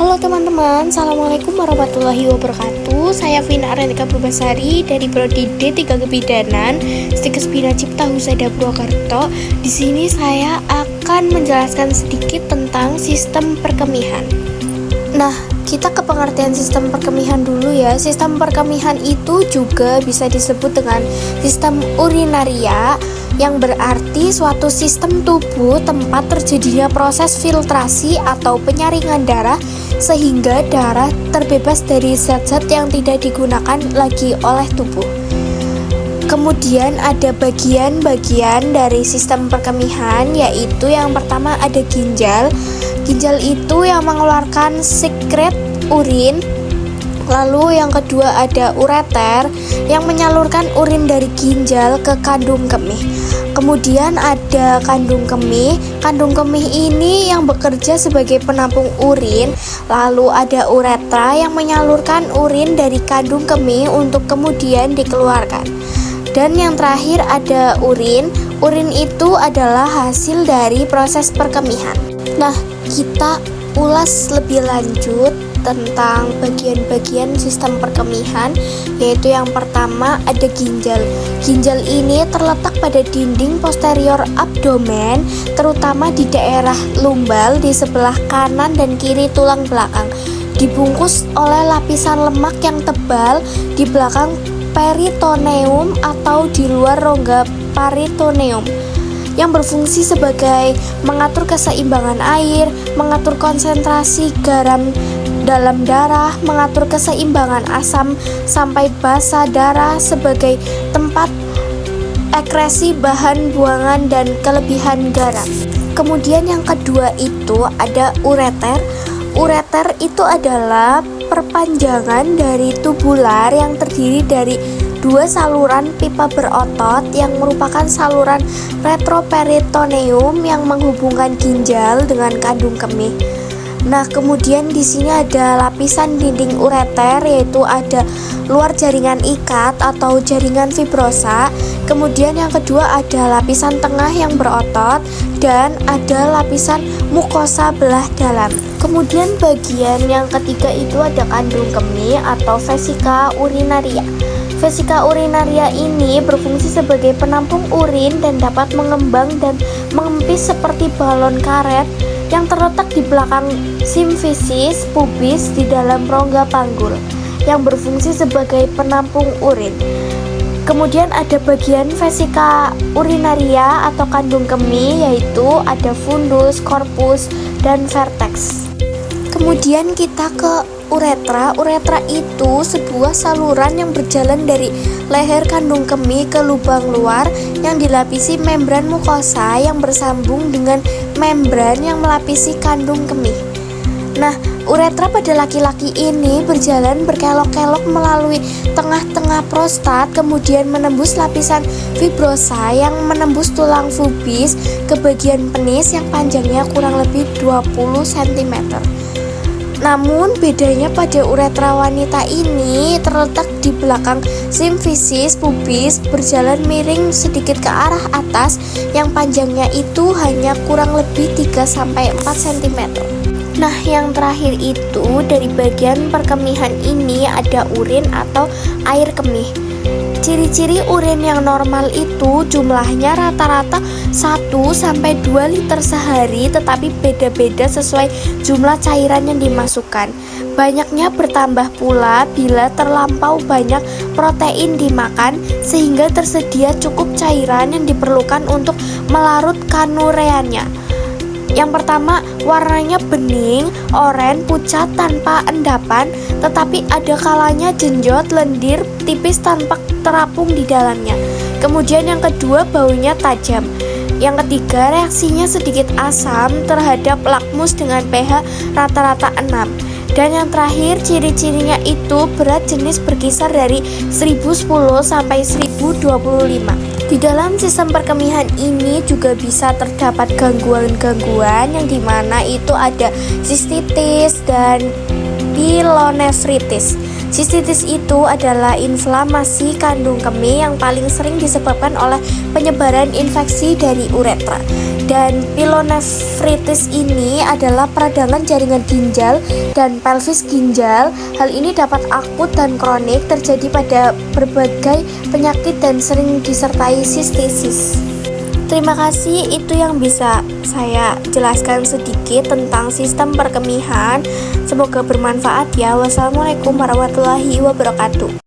Halo teman-teman, Assalamualaikum warahmatullahi wabarakatuh. Saya Vina Arantika Purbasari dari Prodi D3 Kebidanan, Stikes Bina Cipta Husada Purwokerto. Di sini saya akan menjelaskan sedikit tentang sistem perkemihan. Nah, kita ke pengertian sistem perkemihan dulu ya. Sistem perkemihan itu juga bisa disebut dengan sistem urinaria, yang berarti suatu sistem tubuh tempat terjadinya proses filtrasi atau penyaringan darah sehingga darah terbebas dari zat-zat yang tidak digunakan lagi oleh tubuh. Kemudian ada bagian-bagian dari sistem perkemihan, yaitu yang pertama ada ginjal. Ginjal itu yang mengeluarkan sekret urin. Lalu yang kedua ada ureter yang menyalurkan urin dari ginjal ke kandung kemih. Kemudian ada kandung kemih. Kandung kemih ini yang bekerja sebagai penampung urin. Lalu ada uretra yang menyalurkan urin dari kandung kemih untuk kemudian dikeluarkan. Dan yang terakhir ada urin. Urin itu adalah hasil dari proses perkemihan. Nah, kita ulas lebih lanjut tentang bagian-bagian sistem perkemihan, yaitu yang pertama ada ginjal. Ginjal ini terletak pada dinding posterior abdomen, terutama di daerah lumbal di sebelah kanan dan kiri tulang belakang. Dibungkus oleh lapisan lemak yang tebal di belakang peritoneum atau di luar rongga peritoneum, yang berfungsi sebagai mengatur keseimbangan air, mengatur konsentrasi garam dalam darah, mengatur keseimbangan asam sampai basa darah sebagai tempat ekresi bahan buangan dan kelebihan garam. Kemudian yang kedua itu ada ureter. Ureter itu adalah perpanjangan dari tubular yang terdiri dari dua saluran pipa berotot yang merupakan saluran retroperitoneum yang menghubungkan ginjal dengan kandung kemih. Nah, kemudian di sini ada lapisan dinding ureter, yaitu ada luar jaringan ikat atau jaringan fibrosa. Kemudian yang kedua ada lapisan tengah yang berotot dan ada lapisan mukosa belah dalam. Kemudian bagian yang ketiga itu ada kandung kemih atau vesika urinaria. Vesika urinaria ini berfungsi sebagai penampung urin dan dapat mengembang dan mengempis seperti balon karet yang terletak di belakang simfisis pubis di dalam rongga panggul, yang berfungsi sebagai penampung urin. Kemudian ada bagian vesika urinaria atau kandung kemih, yaitu ada fundus, corpus, dan vertex. Kemudian kita ke uretra. Uretra itu sebuah saluran yang berjalan dari leher kandung kemih ke lubang luar yang dilapisi membran mukosa yang bersambung dengan membran yang melapisi kandung kemih. Nah, uretra pada laki-laki ini berjalan berkelok-kelok melalui tengah-tengah prostat, kemudian menembus lapisan fibrosa yang menembus tulang pubis ke bagian penis yang panjangnya kurang lebih 20 cm. Namun bedanya pada uretra wanita ini terletak di belakang simfisis pubis, berjalan miring sedikit ke arah atas yang panjangnya itu hanya kurang lebih 3-4 cm. Nah, yang terakhir itu dari bagian perkemihan ini ada urin atau air kemih. Ciri-ciri urin yang normal itu jumlahnya rata-rata 1-2 liter sehari, tetapi beda-beda sesuai jumlah cairan yang dimasukkan. Banyaknya bertambah pula bila terlampau banyak protein dimakan sehingga tersedia cukup cairan yang diperlukan untuk melarut kanureanya. Yang pertama, warnanya bening, oranye, pucat tanpa endapan, tetapi ada kalanya jenjot, lendir, tipis tanpa terapung di dalamnya. Kemudian yang kedua, baunya tajam. Yang ketiga, reaksinya sedikit asam terhadap lakmus dengan pH rata-rata 6. Dan yang terakhir, ciri-cirinya itu berat jenis berkisar dari 1010 sampai 1025. Di dalam sistem perkemihan ini juga bisa terdapat gangguan-gangguan yang dimana itu ada sistitis dan pilonefritis. Sistitis itu adalah inflamasi kandung kemih yang paling sering disebabkan oleh penyebaran infeksi dari uretra. Dan pilonefritis ini adalah peradangan jaringan ginjal dan pelvis ginjal. Hal ini dapat akut dan kronik, terjadi pada berbagai penyakit dan sering disertai sistitis. Terima kasih, itu yang bisa saya jelaskan sedikit tentang sistem perkemihan. Semoga bermanfaat ya. Wassalamualaikum warahmatullahi wabarakatuh.